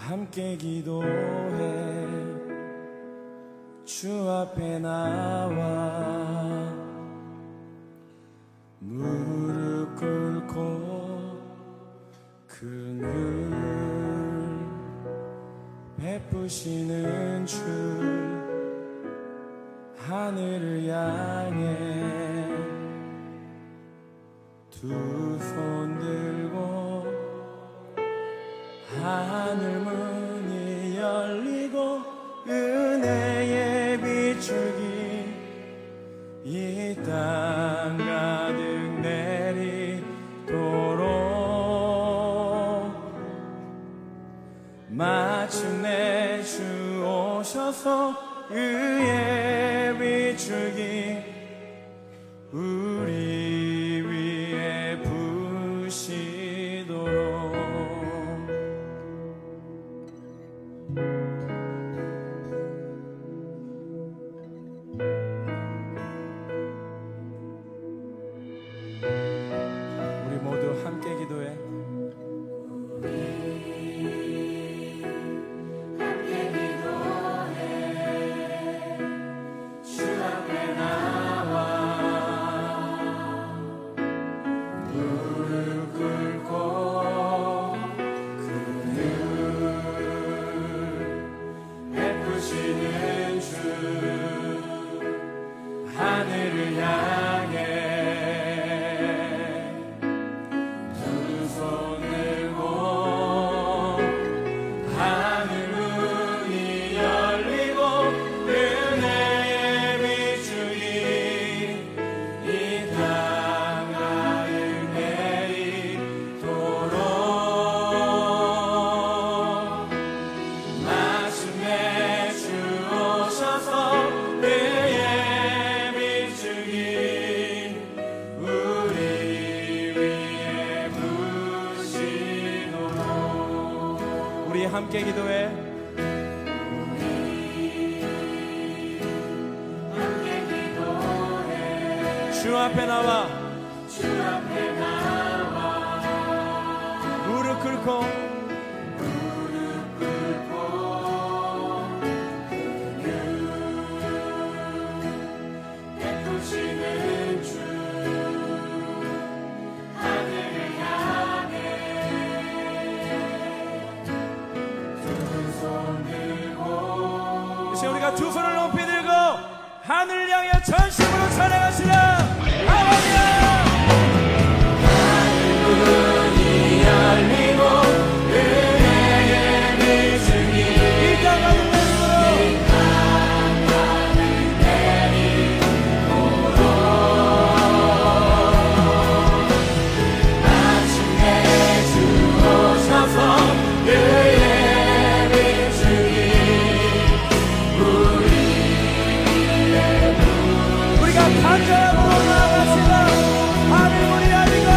함께 기도해 주 앞에 나와 무릎 꿇고 그 늘 베푸시는 주 하늘을 향해 두 손 들고 하늘 문이 열리고 은혜의 비추기 이 땅 가득 내리도록 마침내 주 오셔서 의의 비추기 우리 위에 부시도록 우리 모두 함께 기도해 하늘을 향해 두 손 들고 하늘 문이 열리고 은혜의 비추기 이 땅 가득 내리도록 마침내 주 오셔서 우리 함께 기도해 주 앞에 나와 무릎 꿇고 베푸시는 주 하늘을 향해 이제 우리가 두 손을 높이 들고 하늘을 향해 전심으로 찬양하시라. 할렐루야. 하늘문이 열리고 은혜의 비추기 이 땅 가득 내리도록 마침내 주 오셔서 의의 비추기 우리가 간절하고 나아갑시다. 하늘문이 열리고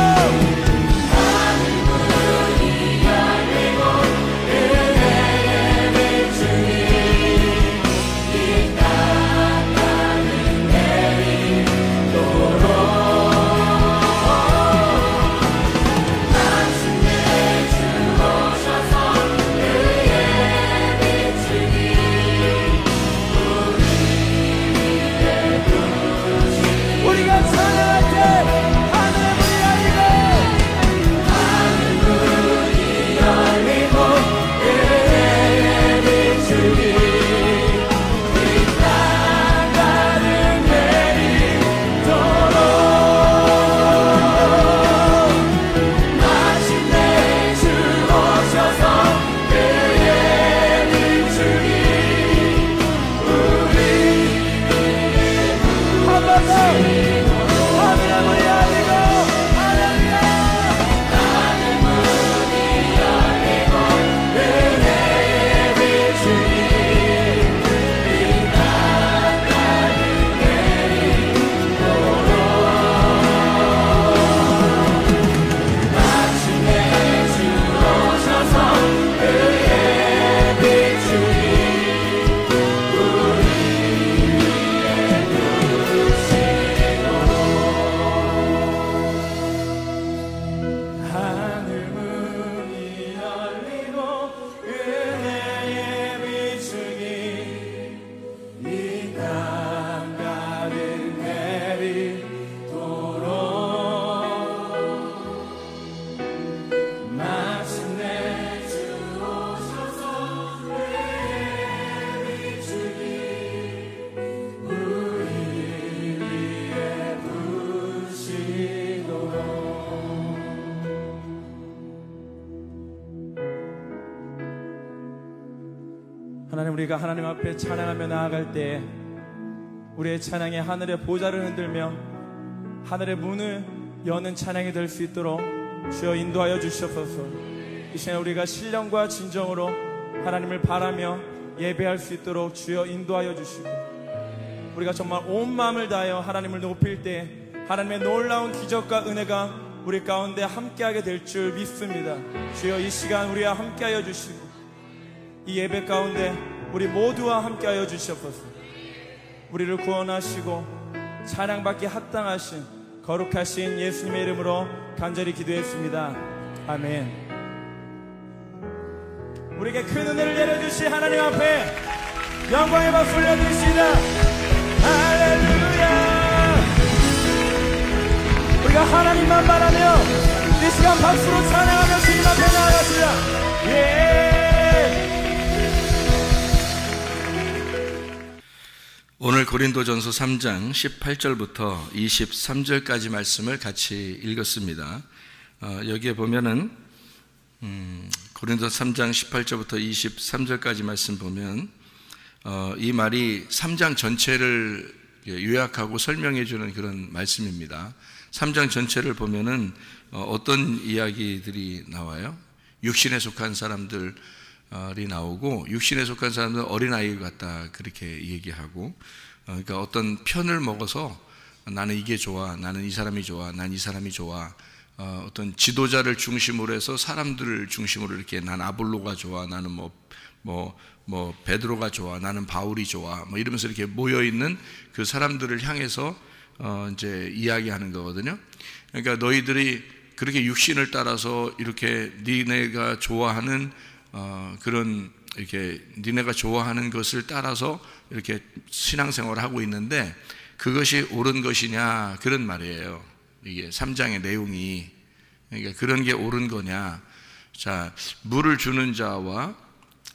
은혜의 비추기 이 땅 가득 내리도록 마침내 주 오셔서 하나님, 우리가 하나님 앞에 찬양하며 나아갈 때 우리의 찬양이 하늘의 보좌를 흔들며 하늘의 문을 여는 찬양이 될 수 있도록 주여 인도하여 주시옵소서. 이 시간에 우리가 신령과 진정으로 하나님을 바라며 예배할 수 있도록 주여 인도하여 주시고, 우리가 정말 온 마음을 다하여 하나님을 높일 때 하나님의 놀라운 기적과 은혜가 우리 가운데 함께하게 될 줄 믿습니다. 주여 이 시간 우리와 함께하여 주시고 이 예배 가운데 우리 모두와 함께하여 주시옵소서. 우리를 구원하시고 찬양받기 합당하신 거룩하신 예수님의 이름으로 간절히 기도했습니다. 아멘. 우리에게 큰 은혜를 내려주신 하나님 앞에 영광의 박수 올려드립시다. 할렐루야. 우리가 하나님만 바라며 이 시간 박수로 찬양하며 주님 앞에 나아가시라. 예. 오늘 고린도전서 3장 18절부터 23절까지 말씀을 같이 읽었습니다. 여기에 보면은 고린도 3장 18절부터 23절까지 말씀 보면 이 말이 3장 전체를 요약하고 설명해 주는 그런 말씀입니다. 3장 전체를 보면은 어떤 이야기들이 나와요? 육신에 속한 사람들이 나오고, 육신에 속한 사람들은 어린아이 같다 그렇게 얘기하고, 그러니까 어떤 편을 먹어서 나는 이게 좋아, 나는 이 사람이 좋아, 난 이 사람이 좋아, 어떤 지도자를 중심으로 해서 사람들을 중심으로 이렇게 난 아볼로가 좋아, 나는 뭐 베드로가 좋아, 나는 바울이 좋아, 뭐 이러면서 이렇게 모여 있는 그 사람들을 향해서 이제 이야기하는 거거든요. 그러니까 너희들이 그렇게 육신을 따라서 이렇게 니네가 좋아하는 그런 이렇게 니네가 좋아하는 것을 따라서 이렇게 신앙생활을 하고 있는데 그것이 옳은 것이냐 그런 말이에요. 이게 3장의 내용이. 그러니까 그런 게 옳은 거냐. 자, 물을 주는 자와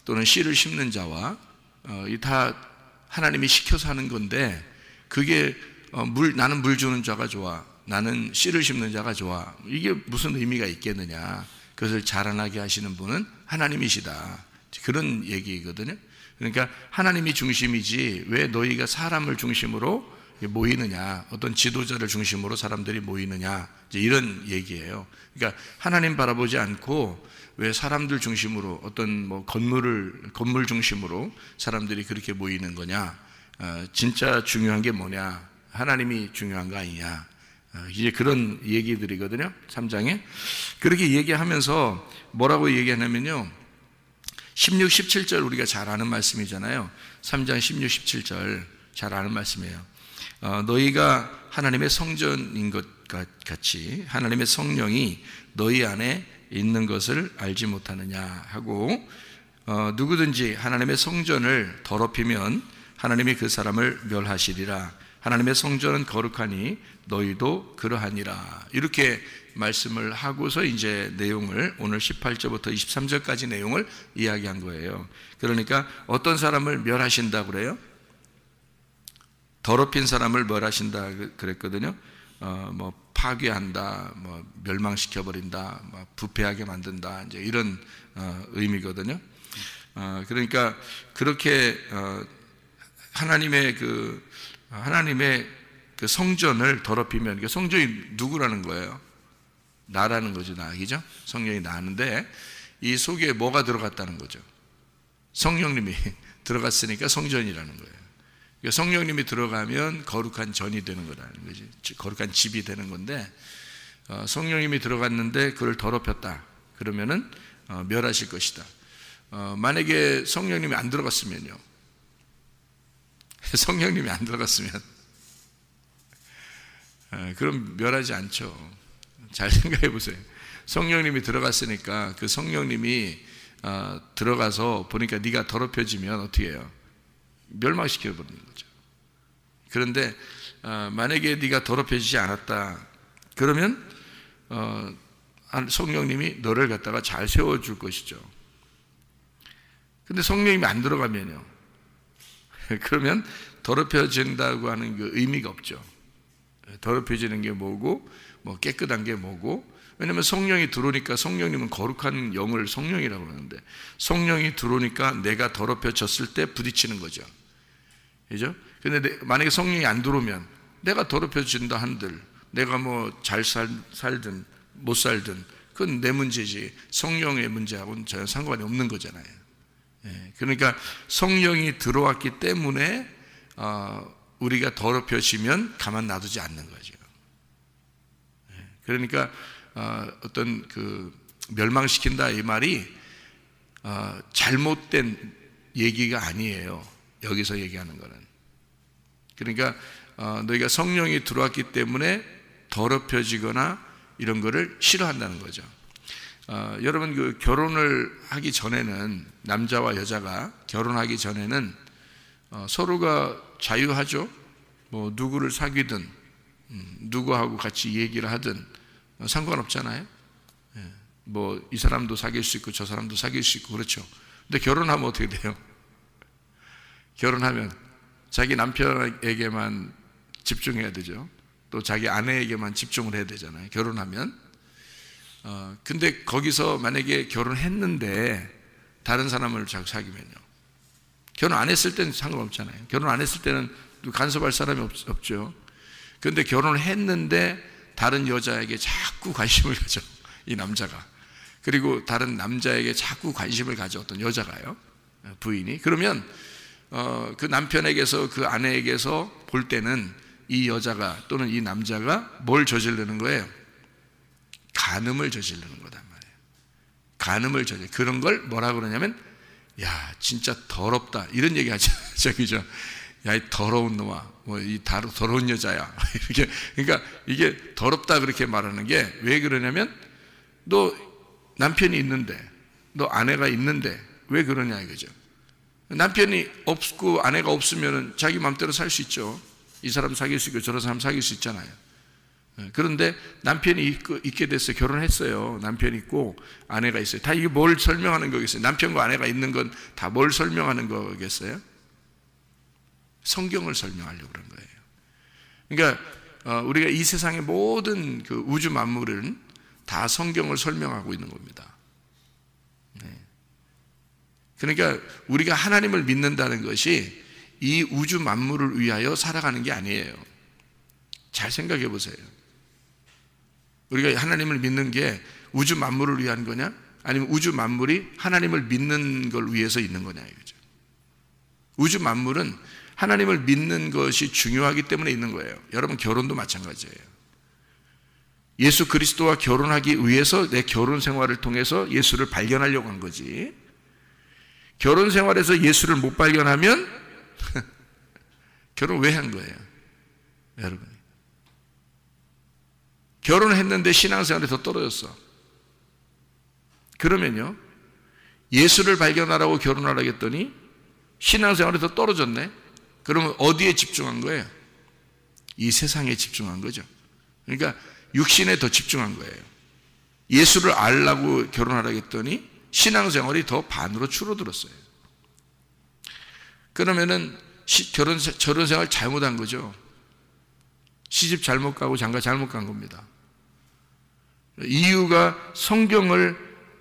또는 씨를 심는 자와 이 다 하나님이 시켜서 하는 건데, 그게 나는 물 주는 자가 좋아, 나는 씨를 심는 자가 좋아, 이게 무슨 의미가 있겠느냐. 그것을 자라나게 하시는 분은 하나님이시다, 그런 얘기거든요. 그러니까 하나님이 중심이지 왜 너희가 사람을 중심으로 모이느냐, 어떤 지도자를 중심으로 사람들이 모이느냐, 이제 이런 얘기예요. 그러니까 하나님 바라보지 않고 왜 사람들 중심으로 어떤 뭐 건물 중심으로 사람들이 그렇게 모이는 거냐, 진짜 중요한 게 뭐냐, 하나님이 중요한 거 아니냐, 이제 그런 얘기들이거든요. 3장에 그렇게 얘기하면서 뭐라고 얘기하냐면요, 16, 17절 우리가 잘 아는 말씀이잖아요. 3장 16, 17절 잘 아는 말씀이에요. 너희가 하나님의 성전인 것 같이 하나님의 성령이 너희 안에 있는 것을 알지 못하느냐 하고, 누구든지 하나님의 성전을 더럽히면 하나님이 그 사람을 멸하시리라. 하나님의 성전은 거룩하니 너희도 그러하니라. 이렇게 말씀을 하고서 이제 내용을 오늘 18절부터 23절까지 내용을 이야기한 거예요. 그러니까 어떤 사람을 멸하신다 그래요? 더럽힌 사람을 멸하신다 그랬거든요. 뭐 파괴한다, 뭐 멸망시켜버린다, 뭐 부패하게 만든다, 이제 이런 의미거든요. 그러니까 그렇게 하나님의 그 성전을 더럽히면, 그 성전이 누구라는 거예요? 나라는 거죠, 나이죠. 성령이 나는데 이 속에 뭐가 들어갔다는 거죠? 성령님이 들어갔으니까 성전이라는 거예요. 그러니까 성령님이 들어가면 거룩한 전이 되는 거라는 거지, 거룩한 집이 되는 건데, 성령님이 들어갔는데 그걸 더럽혔다 그러면은 멸하실 것이다. 만약에 성령님이 안 들어갔으면요, 성령님이 안 들어갔으면 그럼 멸하지 않죠. 잘 생각해 보세요. 성령님이 들어갔으니까 그 성령님이 들어가서 보니까 네가 더럽혀지면 어떻게 해요? 멸망시켜버리는 거죠. 그런데 만약에 네가 더럽혀지지 않았다 그러면 성령님이 너를 갖다가 잘 세워줄 것이죠. 근데 성령님이 안 들어가면요, 그러면 더럽혀진다고 하는 그 의미가 없죠. 더럽혀지는 게 뭐고, 뭐 깨끗한 게 뭐고, 왜냐하면 성령이 들어오니까, 성령님은 거룩한 영을 성령이라고 그러는데, 성령이 들어오니까 내가 더럽혀졌을 때 부딪히는 거죠. 그죠? 근데 만약에 성령이 안 들어오면 내가 더럽혀진다 한들, 내가 뭐 잘 살든 못 살든 그건 내 문제지, 성령의 문제하고는 전혀 상관이 없는 거잖아요. 그러니까 성령이 들어왔기 때문에 우리가 더럽혀지면 가만 놔두지 않는 거죠. 그러니까 어떤 그 멸망시킨다 이 말이 잘못된 얘기가 아니에요. 여기서 얘기하는 거는. 그러니까 너희가 성령이 들어왔기 때문에 더럽혀지거나 이런 거를 싫어한다는 거죠. 여러분, 그 결혼을 하기 전에는, 남자와 여자가 결혼하기 전에는 서로가 자유하죠. 뭐 누구를 사귀든 누구하고 같이 얘기를 하든 상관없잖아요. 뭐 이 사람도 사귈 수 있고 저 사람도 사귈 수 있고 그렇죠. 근데 결혼하면 어떻게 돼요? 결혼하면 자기 남편에게만 집중해야 되죠. 또 자기 아내에게만 집중을 해야 되잖아요. 결혼하면. 근데 거기서 만약에 결혼했는데 다른 사람을 자꾸 사귀면요, 결혼 안 했을 때는 상관없잖아요. 결혼 안 했을 때는 간섭할 사람이 없죠. 그런데 결혼을 했는데 다른 여자에게 자꾸 관심을 가져, 이 남자가. 그리고 다른 남자에게 자꾸 관심을 가져, 어떤 여자가요, 부인이. 그러면 그 남편에게서, 그 아내에게서 볼 때는 이 여자가 또는 이 남자가 뭘 저지르는 거예요? 간음을 저지르는 거단 말이에요. 간음을 저지르는, 그런 걸 뭐라 그러냐면, 야 진짜 더럽다, 이런 얘기 하죠. 저기죠. 야 이 더러운 놈아, 뭐 이 더러운 여자야, 이렇게. 그러니까 이게 더럽다 그렇게 말하는 게 왜 그러냐면, 너 남편이 있는데, 너 아내가 있는데 왜 그러냐 이거죠. 남편이 없고 아내가 없으면 자기 마음대로 살 수 있죠. 이 사람 사귈 수 있고 저런 사람 사귈 수 있잖아요. 그런데 남편이 있게 됐어요. 결혼했어요. 남편이 있고 아내가 있어요. 다 이게 뭘 설명하는 거겠어요? 남편과 아내가 있는 건 다 뭘 설명하는 거겠어요? 성경을 설명하려고 그런 거예요. 그러니까 우리가 이 세상의 모든 그 우주 만물은 다 성경을 설명하고 있는 겁니다. 그러니까 우리가 하나님을 믿는다는 것이 이 우주 만물을 위하여 살아가는 게 아니에요. 잘 생각해 보세요. 우리가 하나님을 믿는 게 우주 만물을 위한 거냐? 아니면 우주 만물이 하나님을 믿는 걸 위해서 있는 거냐 이거죠. 우주 만물은 하나님을 믿는 것이 중요하기 때문에 있는 거예요. 여러분, 결혼도 마찬가지예요. 예수 그리스도와 결혼하기 위해서 내 결혼 생활을 통해서 예수를 발견하려고 한 거지, 결혼 생활에서 예수를 못 발견하면 결혼 왜 한 거예요? 여러분, 결혼했는데 신앙생활이 더 떨어졌어. 그러면요, 예수를 발견하라고 결혼하라고 했더니 신앙생활이 더 떨어졌네. 그러면 어디에 집중한 거예요? 이 세상에 집중한 거죠. 그러니까 육신에 더 집중한 거예요. 예수를 알라고 결혼하라고 했더니 신앙생활이 더 반으로 줄어들었어요. 그러면은 결혼생활 잘못한 거죠. 시집 잘못 가고 장가 잘못 간 겁니다. 이유가 성경을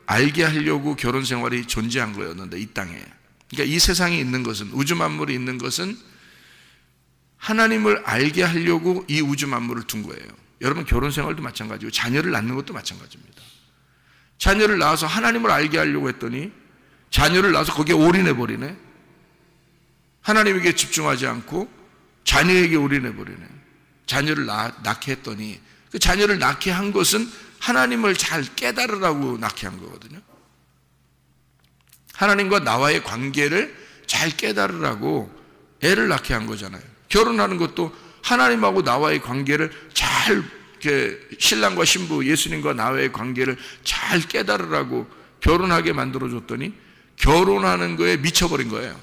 알게 하려고 결혼생활이 존재한 거였는데, 이 땅에. 그러니까 이 세상에 있는 것은, 우주 만물이 있는 것은 하나님을 알게 하려고 이 우주 만물을 둔 거예요. 여러분, 결혼생활도 마찬가지고 자녀를 낳는 것도 마찬가지입니다. 자녀를 낳아서 하나님을 알게 하려고 했더니 자녀를 낳아서 거기에 올인해버리네. 하나님에게 집중하지 않고 자녀에게 올인해버리네. 자녀를 낳게 했더니, 그 자녀를 낳게 한 것은 하나님을 잘 깨달으라고 낳게 한 거거든요. 하나님과 나와의 관계를 잘 깨달으라고 애를 낳게 한 거잖아요. 결혼하는 것도 하나님하고 나와의 관계를 잘, 신랑과 신부 예수님과 나와의 관계를 잘 깨달으라고 결혼하게 만들어줬더니 결혼하는 거에 미쳐버린 거예요.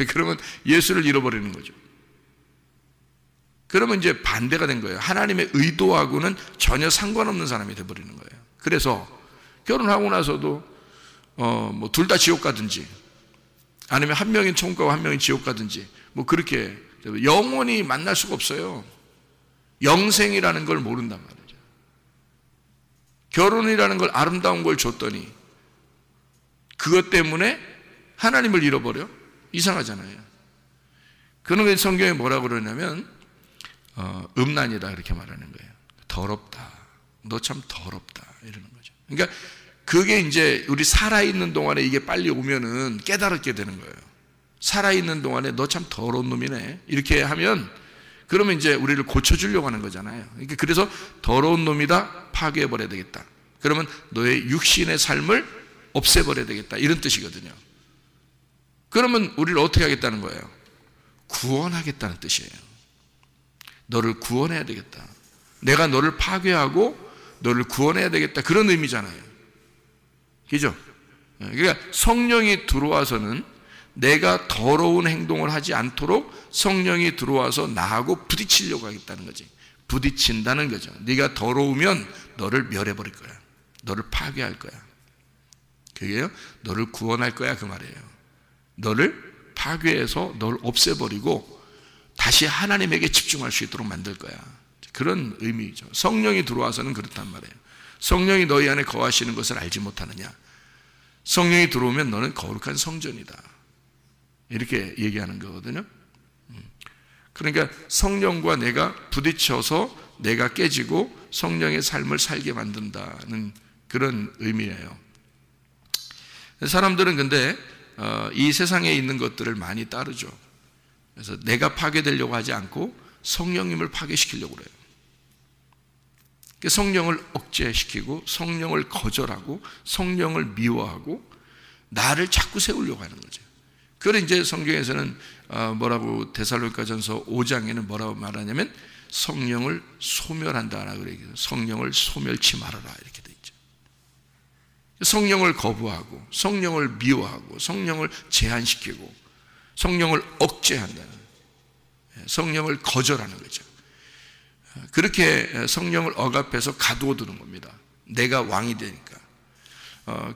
그러면 예수를 잃어버리는 거죠. 그러면 이제 반대가 된 거예요. 하나님의 의도하고는 전혀 상관없는 사람이 돼버리는 거예요. 그래서 결혼하고 나서도 뭐 둘 다 지옥 가든지, 아니면 한 명이 천국 가고 한 명이 지옥 가든지, 뭐 그렇게 영원히 만날 수가 없어요. 영생이라는 걸 모른단 말이죠. 결혼이라는 걸, 아름다운 걸 줬더니 그것 때문에 하나님을 잃어버려? 이상하잖아요. 그런 게 성경에 뭐라고 그러냐면 음란이다 이렇게 말하는 거예요. 더럽다. 너 참 더럽다 이러는 거죠. 그러니까 그게 이제 우리 살아있는 동안에 이게 빨리 오면은 깨달게 되는 거예요. 살아있는 동안에 너 참 더러운 놈이네 이렇게 하면, 그러면 이제 우리를 고쳐주려고 하는 거잖아요. 그러니까 그래서 더러운 놈이다, 파괴해버려야 되겠다. 그러면 너의 육신의 삶을 없애버려야 되겠다, 이런 뜻이거든요. 그러면 우리를 어떻게 하겠다는 거예요? 구원하겠다는 뜻이에요. 너를 구원해야 되겠다. 내가 너를 파괴하고 너를 구원해야 되겠다, 그런 의미잖아요. 그죠? 그러니까 성령이 들어와서는 내가 더러운 행동을 하지 않도록 성령이 들어와서 나하고 부딪히려고 하겠다는 거지. 부딪힌다는 거죠. 네가 더러우면 너를 멸해버릴 거야. 너를 파괴할 거야. 그게요, 너를 구원할 거야 그 말이에요. 너를 파괴해서 너를 없애버리고 다시 하나님에게 집중할 수 있도록 만들 거야. 그런 의미죠. 성령이 들어와서는 그렇단 말이에요. 성령이 너희 안에 거하시는 것을 알지 못하느냐. 성령이 들어오면 너는 거룩한 성전이다, 이렇게 얘기하는 거거든요. 그러니까 성령과 내가 부딪혀서 내가 깨지고 성령의 삶을 살게 만든다는 그런 의미예요. 사람들은 근데 이 세상에 있는 것들을 많이 따르죠. 그래서 내가 파괴되려고 하지 않고 성령님을 파괴시키려고 그래요. 성령을 억제시키고 성령을 거절하고 성령을 미워하고 나를 자꾸 세우려고 하는 거죠. 그걸 이제 성경에서는 뭐라고, 데살로니가전서 5장에는 뭐라고 말하냐면 성령을 소멸한다라고 그래요. 성령을 소멸치 말아라 이렇게 돼 있죠. 성령을 거부하고 성령을 미워하고 성령을 제한시키고 성령을 억제한다는, 성령을 거절하는 거죠. 그렇게 성령을 억압해서 가두어두는 겁니다. 내가 왕이 되니까.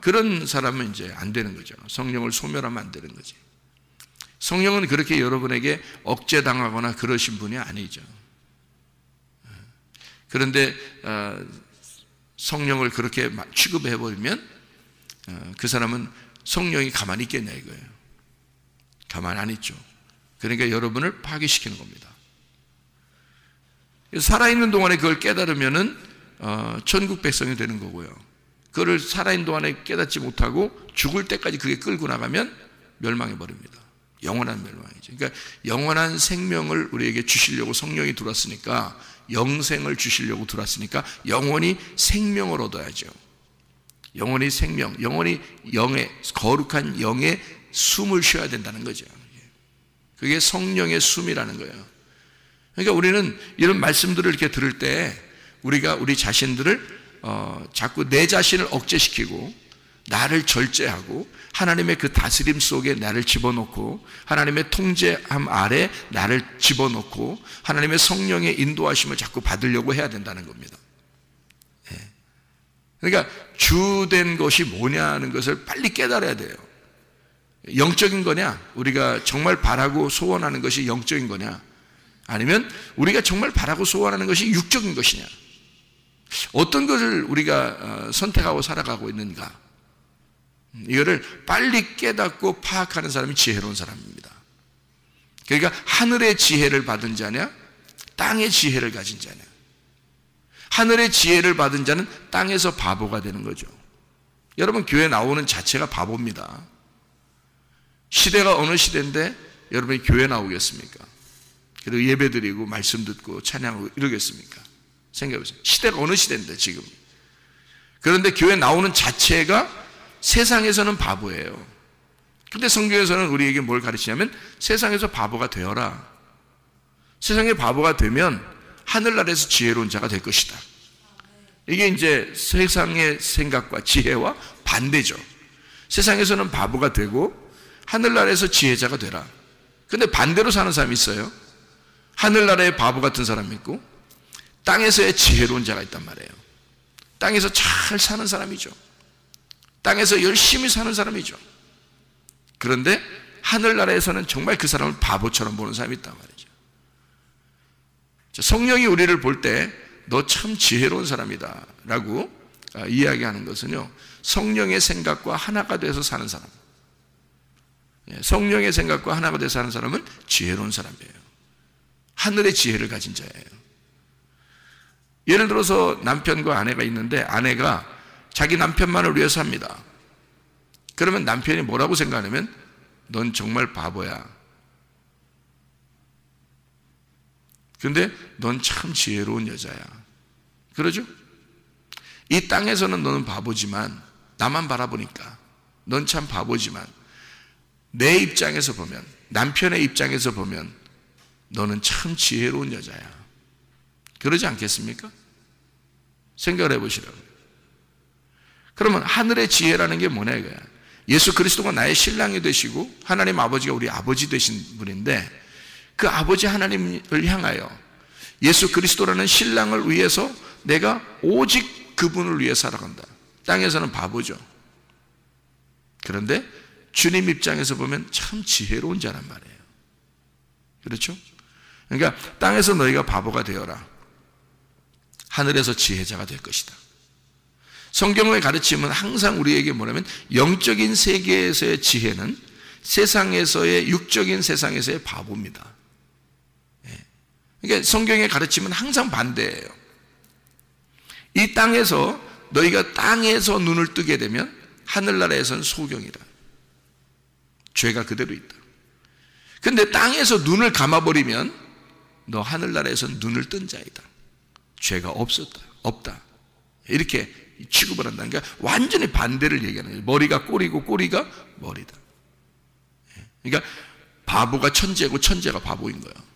그런 사람은 이제 안 되는 거죠. 성령을 소멸하면 안 되는 거지. 성령은 그렇게 여러분에게 억제당하거나 그러신 분이 아니죠. 그런데 성령을 그렇게 취급해버리면 그 사람은 성령이 가만히 있겠냐 이거예요. 가만히 안 있죠. 그러니까 여러분을 파괴시키는 겁니다. 살아있는 동안에 그걸 깨달으면은 천국 백성이 되는 거고요. 그걸 살아있는 동안에 깨닫지 못하고 죽을 때까지 그게 끌고 나가면 멸망해 버립니다. 영원한 멸망이죠. 그러니까 영원한 생명을 우리에게 주시려고 성령이 들어왔으니까, 영생을 주시려고 들어왔으니까 영원히 생명을 얻어야죠. 영원히 생명, 영원히 영의, 거룩한 영의 숨을 쉬어야 된다는 거죠. 그게 성령의 숨이라는 거예요. 그러니까 우리는 이런 말씀들을 이렇게 들을 때 우리가 우리 자신들을 자꾸 내 자신을 억제시키고 나를 절제하고 하나님의 그 다스림 속에 나를 집어넣고 하나님의 통제함 아래 나를 집어넣고 하나님의 성령의 인도하심을 자꾸 받으려고 해야 된다는 겁니다. 그러니까 주된 것이 뭐냐는 것을 빨리 깨달아야 돼요. 영적인 거냐? 우리가 정말 바라고 소원하는 것이 영적인 거냐? 아니면 우리가 정말 바라고 소원하는 것이 육적인 것이냐? 어떤 것을 우리가 선택하고 살아가고 있는가? 이거를 빨리 깨닫고 파악하는 사람이 지혜로운 사람입니다. 그러니까 하늘의 지혜를 받은 자냐, 땅의 지혜를 가진 자냐. 하늘의 지혜를 받은 자는 땅에서 바보가 되는 거죠. 여러분, 교회 나오는 자체가 바보입니다. 시대가 어느 시대인데 여러분이 교회 나오겠습니까? 그리고 예배 드리고 말씀 듣고 찬양하고 이러겠습니까? 생각해보세요. 시대가 어느 시대인데 지금. 그런데 교회 나오는 자체가 세상에서는 바보예요. 근데 성경에서는 우리에게 뭘 가르치냐면 세상에서 바보가 되어라. 세상에 바보가 되면 하늘나라에서 지혜로운 자가 될 것이다. 이게 이제 세상의 생각과 지혜와 반대죠. 세상에서는 바보가 되고 하늘나라에서 지혜자가 되라. 근데 반대로 사는 사람이 있어요. 하늘나라의 바보 같은 사람이 있고 땅에서의 지혜로운 자가 있단 말이에요. 땅에서 잘 사는 사람이죠. 땅에서 열심히 사는 사람이죠. 그런데 하늘나라에서는 정말 그 사람을 바보처럼 보는 사람이 있단 말이죠. 성령이 우리를 볼 때 너 참 지혜로운 사람이다 라고 이야기하는 것은요, 성령의 생각과 하나가 돼서 사는 사람. 성령의 생각과 하나가 돼서 사는 사람은 지혜로운 사람이에요. 하늘의 지혜를 가진 자예요. 예를 들어서 남편과 아내가 있는데 아내가 자기 남편만을 위해서 합니다. 그러면 남편이 뭐라고 생각하냐면 넌 정말 바보야. 그런데 넌 참 지혜로운 여자야. 그러죠? 이 땅에서는 너는 바보지만, 나만 바라보니까 넌 참 바보지만 내 입장에서 보면, 남편의 입장에서 보면 너는 참 지혜로운 여자야. 그러지 않겠습니까? 생각을 해보시라고요. 그러면 하늘의 지혜라는 게 뭐냐 이거야. 예수 그리스도가 나의 신랑이 되시고 하나님 아버지가 우리 아버지 되신 분인데, 그 아버지 하나님을 향하여 예수 그리스도라는 신랑을 위해서 내가 오직 그분을 위해 살아간다. 땅에서는 바보죠. 그런데 주님 입장에서 보면 참 지혜로운 자란 말이에요. 그렇죠? 그러니까 땅에서 너희가 바보가 되어라. 하늘에서 지혜자가 될 것이다. 성경의 가르침은 항상 우리에게 뭐냐면 영적인 세계에서의 지혜는 세상에서의, 육적인 세상에서의 바보입니다. 그러니까 성경의 가르침은 항상 반대예요. 이 땅에서 너희가 땅에서 눈을 뜨게 되면 하늘나라에서는 소경이다. 죄가 그대로 있다. 그런데 땅에서 눈을 감아버리면 너 하늘나라에서는 눈을 뜬 자이다. 죄가 없다. 이렇게 취급을 한다. 그러니까 완전히 반대를 얘기하는 거예요. 머리가 꼬리고 꼬리가 머리다. 그러니까 바보가 천재고 천재가 바보인 거예요.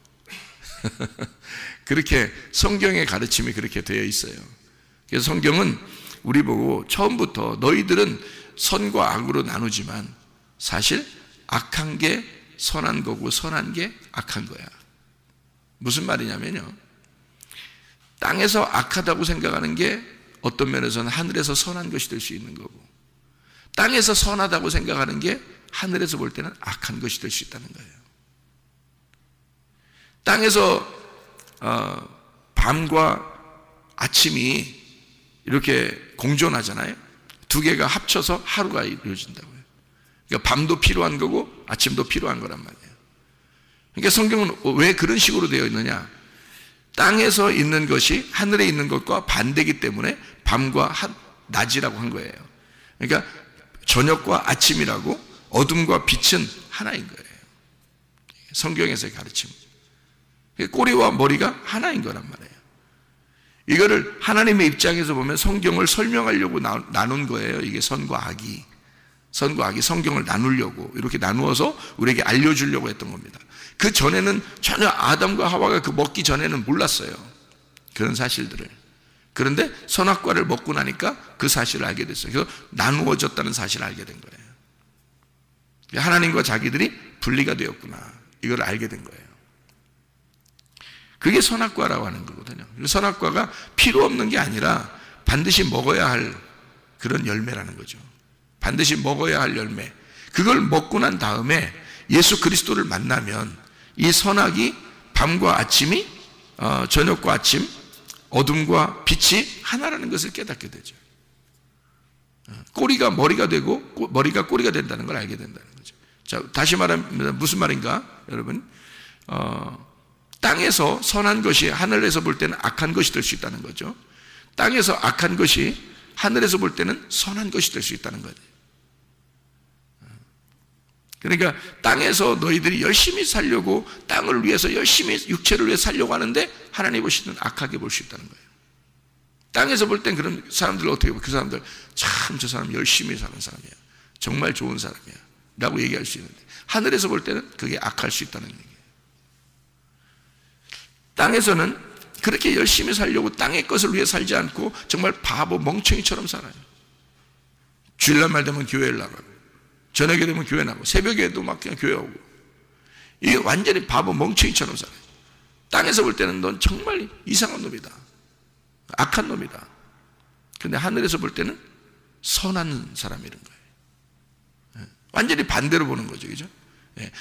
그렇게 성경의 가르침이 그렇게 되어 있어요. 그래서 성경은 우리 보고 처음부터 너희들은 선과 악으로 나누지만 사실 악한 게 선한 거고 선한 게 악한 거야. 무슨 말이냐면요, 땅에서 악하다고 생각하는 게 어떤 면에서는 하늘에서 선한 것이 될 수 있는 거고, 땅에서 선하다고 생각하는 게 하늘에서 볼 때는 악한 것이 될 수 있다는 거예요. 땅에서 밤과 아침이 이렇게 공존하잖아요. 두 개가 합쳐서 하루가 이루어진다고요. 그러니까 밤도 필요한 거고 아침도 필요한 거란 말이에요. 그러니까 성경은 왜 그런 식으로 되어 있느냐, 땅에서 있는 것이 하늘에 있는 것과 반대이기 때문에 밤과 낮이라고 한 거예요. 그러니까 저녁과 아침이라고, 어둠과 빛은 하나인 거예요. 성경에서의 가르침. 꼬리와 머리가 하나인 거란 말이에요. 이거를 하나님의 입장에서 보면 성경을 설명하려고 나눈 거예요. 이게 선과 악이 성경을 나누려고 이렇게 나누어서 우리에게 알려주려고 했던 겁니다. 그 전에는 전혀 아담과 하와가 그 먹기 전에는 몰랐어요, 그런 사실들을. 그런데 선악과를 먹고 나니까 그 사실을 알게 됐어요. 그래서 나누어졌다는 사실을 알게 된 거예요. 하나님과 자기들이 분리가 되었구나, 이걸 알게 된 거예요. 그게 선악과라고 하는 거거든요. 선악과가 필요 없는 게 아니라 반드시 먹어야 할 그런 열매라는 거죠. 반드시 먹어야 할 열매. 그걸 먹고 난 다음에 예수 그리스도를 만나면 이 선악이 밤과 아침이, 저녁과 아침, 어둠과 빛이 하나라는 것을 깨닫게 되죠. 꼬리가 머리가 되고 머리가 꼬리가 된다는 걸 알게 된다는 거죠. 자, 다시 말하면 무슨 말인가, 여러분? 땅에서 선한 것이 하늘에서 볼 때는 악한 것이 될 수 있다는 거죠. 땅에서 악한 것이 하늘에서 볼 때는 선한 것이 될 수 있다는 거죠. 그러니까 땅에서 너희들이 열심히 살려고, 땅을 위해서 열심히 육체를 위해 살려고 하는데 하나님 보시는 악하게 볼 수 있다는 거예요. 땅에서 볼 땐 그런 사람들을 어떻게 보면 그 사람들 참 저 사람 열심히 사는 사람이야, 정말 좋은 사람이야 라고 얘기할 수 있는데, 하늘에서 볼 때는 그게 악할 수 있다는 얘기예요. 땅에서는 그렇게 열심히 살려고 땅의 것을 위해 살지 않고 정말 바보 멍청이처럼 살아요. 주일날 되면 교회를 나가고, 저녁에 되면 교회 나가고, 새벽에도 막 그냥 교회 오고, 이게 완전히 바보 멍청이처럼 살아요. 땅에서 볼 때는 넌 정말 이상한 놈이다, 악한 놈이다. 그런데 하늘에서 볼 때는 선한 사람이란 거예요. 완전히 반대로 보는 거죠, 그죠?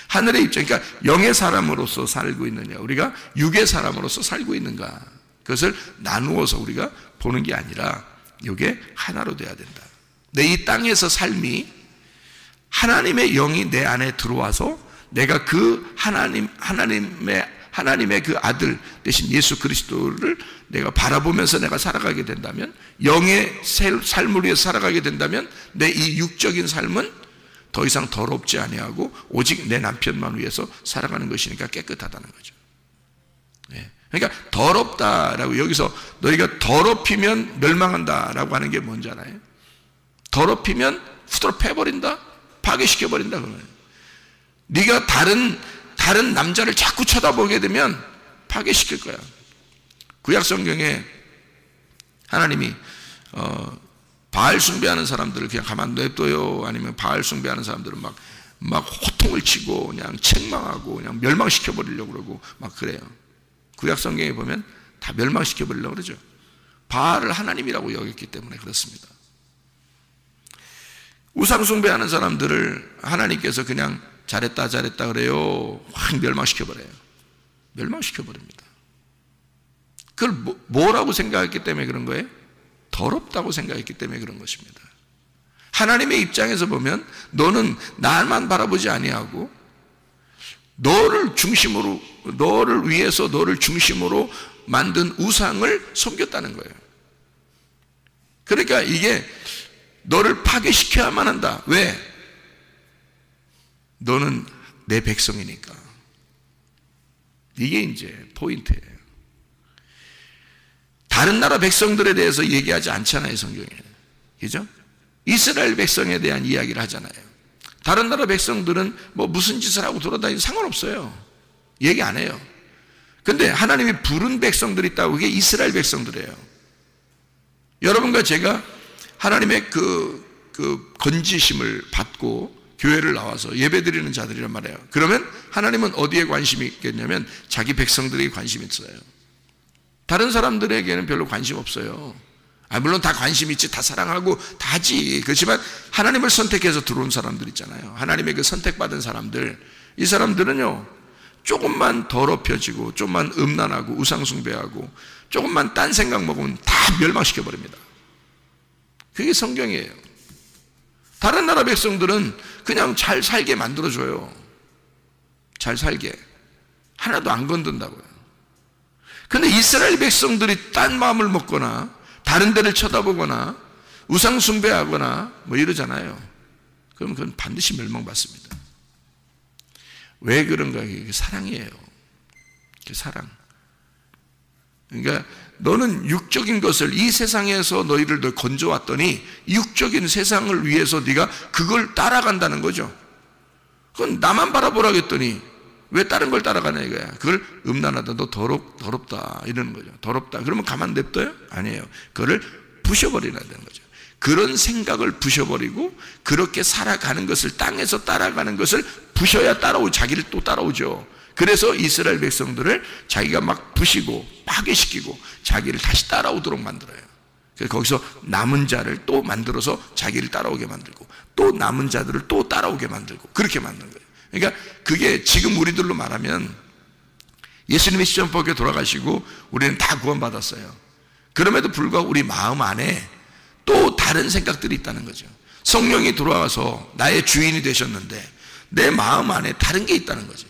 하늘의 입장, 그러니까 영의 사람으로서 살고 있느냐, 우리가 육의 사람으로서 살고 있는가, 그것을 나누어서 우리가 보는 게 아니라 이게 하나로 돼야 된다. 내 이 땅에서 삶이 하나님의 영이 내 안에 들어와서 내가 그 하나님의 그 아들 대신 예수 그리스도를 내가 바라보면서 내가 살아가게 된다면, 영의 삶을 위해 살아가게 된다면 내 이 육적인 삶은 더 이상 더럽지 아니하고 오직 내 남편만 위해서 살아가는 것이니까 깨끗하다는 거죠. 그러니까 더럽다라고, 여기서 너희가 더럽히면 멸망한다라고 하는 게 뭔지 알아요? 더럽히면 후드로 패버린다, 파괴시켜버린다 그러면. 네가 다른 남자를 자꾸 쳐다보게 되면 파괴시킬 거야. 구약 성경에 하나님이 바알 숭배하는 사람들을 그냥 가만 냅둬요, 아니면 바알 숭배하는 사람들은 막 호통을 치고 그냥 책망하고 그냥 멸망시켜 버리려고 그러고 막 그래요. 구약 성경에 보면 다 멸망시켜 버리려고 그러죠. 바알을 하나님이라고 여겼기 때문에 그렇습니다. 우상 숭배하는 사람들을 하나님께서 그냥 잘했다 그래요, 확 멸망시켜 버려요. 멸망시켜 버립니다. 그걸 뭐라고 생각했기 때문에 그런 거예요? 더럽다고 생각했기 때문에 그런 것입니다. 하나님의 입장에서 보면 너는 나만 바라보지 아니하고 너를 위해서 너를 중심으로 만든 우상을 섬겼다는 거예요. 그러니까 이게 너를 파괴시켜야만 한다. 왜? 너는 내 백성이니까. 이게 이제 포인트예요. 다른 나라 백성들에 대해서 얘기하지 않잖아요, 성경에. 그죠? 이스라엘 백성에 대한 이야기를 하잖아요. 다른 나라 백성들은 뭐 무슨 짓을 하고 돌아다니도 상관없어요. 얘기 안 해요. 근데 하나님이 부른 백성들이 있다고, 그게 이스라엘 백성들이에요. 여러분과 제가 하나님의 그 건지심을 받고 교회를 나와서 예배드리는 자들이란 말이에요. 그러면 하나님은 어디에 관심이 있겠냐면 자기 백성들에게 관심이 있어요. 다른 사람들에게는 별로 관심 없어요. 물론 다 관심 있지, 다 사랑하고 다 하지. 그렇지만 하나님을 선택해서 들어온 사람들 있잖아요. 하나님의 그 선택받은 사람들, 이 사람들은요 조금만 더럽혀지고 조금만 음란하고 우상숭배하고 조금만 딴 생각 먹으면 다 멸망시켜버립니다. 그게 성경이에요. 다른 나라 백성들은 그냥 잘 살게 만들어줘요. 잘 살게. 하나도 안 건든다고요. 근데 이스라엘 백성들이 딴 마음을 먹거나 다른 데를 쳐다보거나 우상 숭배하거나 뭐 이러잖아요. 그럼 그건 반드시 멸망받습니다. 왜 그런가? 이게 사랑이에요. 이게 사랑. 그러니까 너는 육적인 것을, 이 세상에서 너희를 건져왔더니 육적인 세상을 위해서 네가 그걸 따라간다는 거죠. 그건 나만 바라보라고 했더니 왜 다른 걸 따라가냐 이거야. 그걸 음란하다, 너 더럽다 이러는 거죠. 더럽다. 그러면 가만 냅둬요? 아니에요. 그거를 부셔버려야 되는 거죠. 그런 생각을 부셔버리고 그렇게 살아가는 것을, 땅에서 따라가는 것을 부셔야 자기를 또 따라오죠. 그래서 이스라엘 백성들을 자기가 막 부시고 파괴시키고 자기를 다시 따라오도록 만들어요. 그래서 거기서 남은 자를 또 만들어서 자기를 따라오게 만들고 또 남은 자들을 또 따라오게 만들고 그렇게 만든 거예요. 그러니까 그게 지금 우리들로 말하면 예수님이 시험법에 돌아가시고 우리는 다 구원받았어요. 그럼에도 불구하고 우리 마음 안에 또 다른 생각들이 있다는 거죠. 성령이 돌아와서 나의 주인이 되셨는데 내 마음 안에 다른 게 있다는 거죠.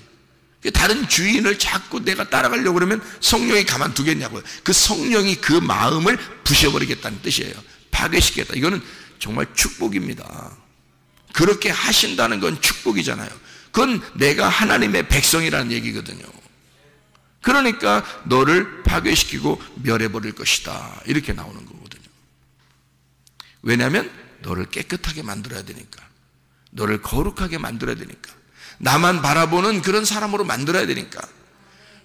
다른 주인을 자꾸 내가 따라가려고 그러면 성령이 가만두겠냐고요. 그 성령이 그 마음을 부셔버리겠다는 뜻이에요. 파괴시키겠다. 이거는 정말 축복입니다. 그렇게 하신다는 건 축복이잖아요. 그건 내가 하나님의 백성이라는 얘기거든요. 그러니까 너를 파괴시키고 멸해버릴 것이다, 이렇게 나오는 거거든요. 왜냐하면 너를 깨끗하게 만들어야 되니까, 너를 거룩하게 만들어야 되니까, 나만 바라보는 그런 사람으로 만들어야 되니까,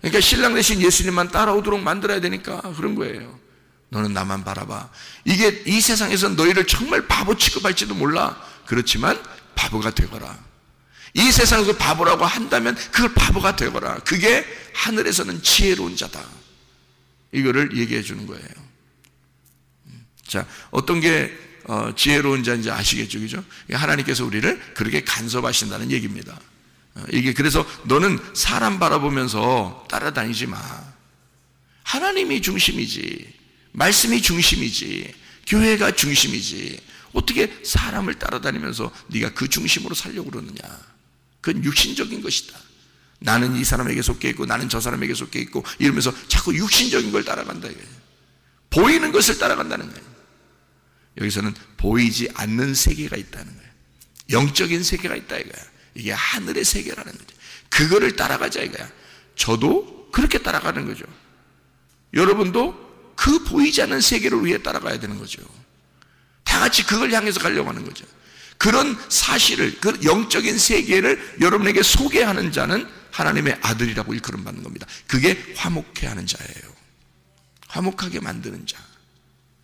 그러니까 신랑 대신 예수님만 따라오도록 만들어야 되니까 그런 거예요. 너는 나만 바라봐. 이게 이 세상에서 너희를 정말 바보 취급할지도 몰라. 그렇지만 바보가 되거라. 이 세상에서 바보라고 한다면 그걸 바보가 되거라. 그게 하늘에서는 지혜로운 자다. 이거를 얘기해 주는 거예요. 자, 어떤 게 지혜로운 자인지 아시겠죠? 그죠? 하나님께서 우리를 그렇게 간섭하신다는 얘기입니다. 이게 그래서 너는 사람 바라보면서 따라다니지 마. 하나님이 중심이지, 말씀이 중심이지, 교회가 중심이지 어떻게 사람을 따라다니면서 네가 그 중심으로 살려고 그러느냐. 그건 육신적인 것이다. 나는 이 사람에게 속해 있고 나는 저 사람에게 속해 있고 이러면서 자꾸 육신적인 걸 따라간다 이거예요. 보이는 것을 따라간다는 거예요. 여기서는 보이지 않는 세계가 있다는 거예요. 영적인 세계가 있다 이거야. 이게 하늘의 세계라는 거죠. 그거를 따라가자 이거야. 저도 그렇게 따라가는 거죠. 여러분도 그 보이지 않는 세계를 위해 따라가야 되는 거죠. 다 같이 그걸 향해서 가려고 하는 거죠. 그런 사실을, 그 영적인 세계를 여러분에게 소개하는 자는 하나님의 아들이라고 일컬음 받는 겁니다. 그게 화목해 하는 자예요. 화목하게 만드는 자.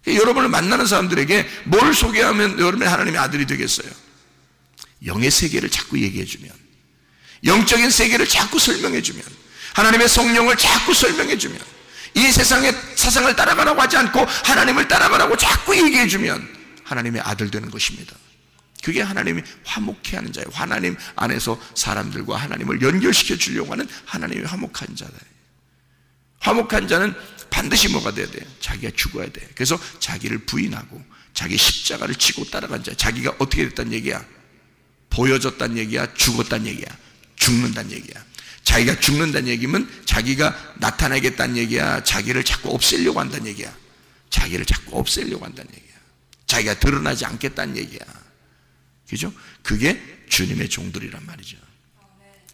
여러분을 만나는 사람들에게 뭘 소개하면 여러분의 하나님의 아들이 되겠어요? 영의 세계를 자꾸 얘기해주면, 영적인 세계를 자꾸 설명해주면, 하나님의 성령을 자꾸 설명해주면, 이 세상의 사상을 따라가라고 하지 않고 하나님을 따라가라고 자꾸 얘기해주면 하나님의 아들 되는 것입니다. 그게 하나님이 화목해 하는 자예요. 하나님 안에서 사람들과 하나님을 연결시켜 주려고 하는 하나님의 화목한 자다. 화목한 자는 반드시 뭐가 돼야 돼요? 자기가 죽어야 돼. 그래서 자기를 부인하고 자기 십자가를 지고 따라간 자. 자기가 어떻게 됐다는 얘기야? 보여졌다는 얘기야? 죽었다는 얘기야? 죽는다는 얘기야. 자기가 죽는다는 얘기면 자기가 나타나겠다는 얘기야? 자기를 자꾸 없애려고 한다는 얘기야? 자기를 자꾸 없애려고 한다는 얘기야. 자기가 드러나지 않겠다는 얘기야. 그죠? 그게 주님의 종들이란 말이죠.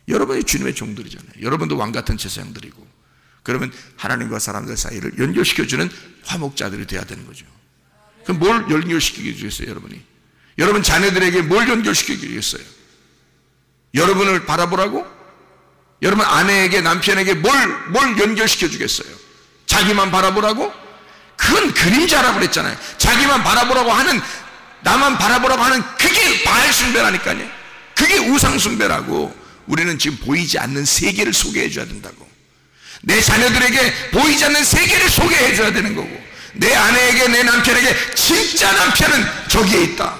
여러분이 주님의 종들이잖아요. 여러분도 왕같은 제사장들이고, 그러면 하나님과 사람들 사이를 연결시켜주는 화목자들이 돼야 되는 거죠. 그럼 뭘 연결시키게 주겠어요, 여러분이? 여러분 자녀들에게 뭘 연결시키게 주겠어요? 여러분을 바라보라고? 여러분 아내에게, 남편에게 뭘 연결시켜 주겠어요? 자기만 바라보라고? 그건 그림자라고 그랬잖아요. 자기만 바라보라고 하는, 나만 바라보라고 하는 그게 바알 숭배라니까요. 그게 우상 숭배라고. 우리는 지금 보이지 않는 세계를 소개해 줘야 된다고. 내 자녀들에게 보이지 않는 세계를 소개해 줘야 되는 거고, 내 아내에게, 내 남편에게 진짜 남편은 저기에 있다,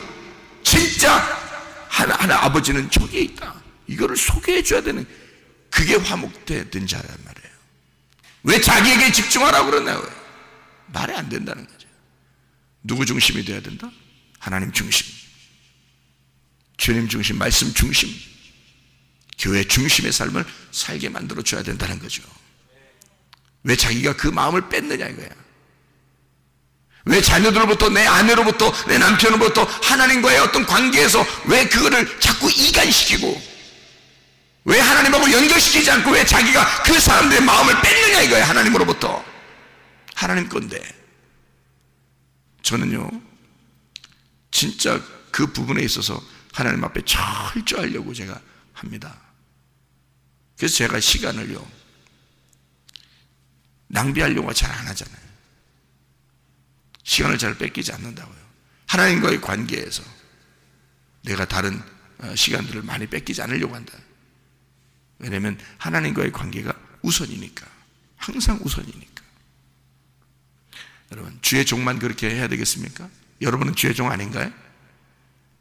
진짜 하나 아버지는 저기에 있다, 이거를 소개해 줘야 되는, 그게 화목된 자란 말이에요. 왜 자기에게 집중하라고 그러나요? 말이 안 된다는 거죠. 누구 중심이 돼야 된다? 하나님 중심, 주님 중심, 말씀 중심, 교회 중심의 삶을 살게 만들어 줘야 된다는 거죠. 왜 자기가 그 마음을 뺐느냐 이거야. 왜 자녀들로부터, 내 아내로부터, 내 남편으로부터 하나님과의 어떤 관계에서 왜 그거를 자꾸 이간시키고, 왜 하나님하고 연결시키지 않고 왜 자기가 그 사람들의 마음을 뺐느냐 이거야. 하나님으로부터. 하나님 건데. 저는요 진짜 그 부분에 있어서 하나님 앞에 철저하려고 제가 합니다. 그래서 제가 시간을요 낭비하려고 잘 안 하잖아요. 시간을 잘 뺏기지 않는다고요. 하나님과의 관계에서 내가 다른 시간들을 많이 뺏기지 않으려고 한다. 왜냐하면 하나님과의 관계가 우선이니까. 항상 우선이니까. 여러분, 주의 종만 그렇게 해야 되겠습니까? 여러분은 주의 종 아닌가요?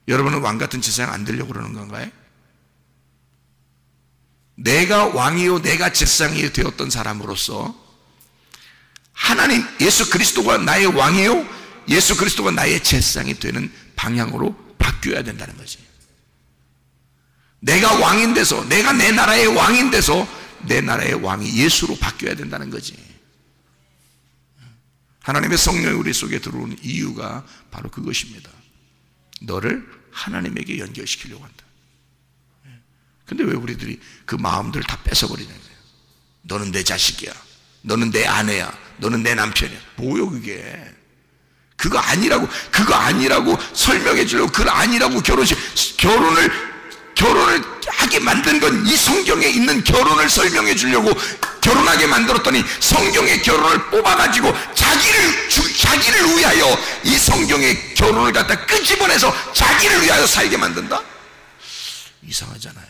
여러분은 왕같은 제사장 안 되려고 그러는 건가요? 내가 왕이요 내가 제사장이 되었던 사람으로서 하나님 예수 그리스도가 나의 왕이요 예수 그리스도가 나의 제사장이 되는 방향으로 바뀌어야 된다는 거지. 내가 왕인 데서, 내가 내 나라의 왕인 데서 내 나라의 왕이 예수로 바뀌어야 된다는 거지. 하나님의 성령이 우리 속에 들어오는 이유가 바로 그것입니다. 너를 하나님에게 연결시키려고 한다. 근데 왜 우리들이 그 마음들을 다 뺏어버리냐고요. 너는 내 자식이야, 너는 내 아내야, 너는 내 남편이야. 뭐요 그게? 그거 아니라고 설명해 주려고, 그거 아니라고 결혼을 하게 만든 건 이 성경에 있는 결혼을 설명해 주려고 결혼하게 만들었더니 성경의 결혼을 뽑아가지고 자기를 위하여 이 성경의 결혼을 갖다 끄집어내서 자기를 위하여 살게 만든다? 이상하잖아요.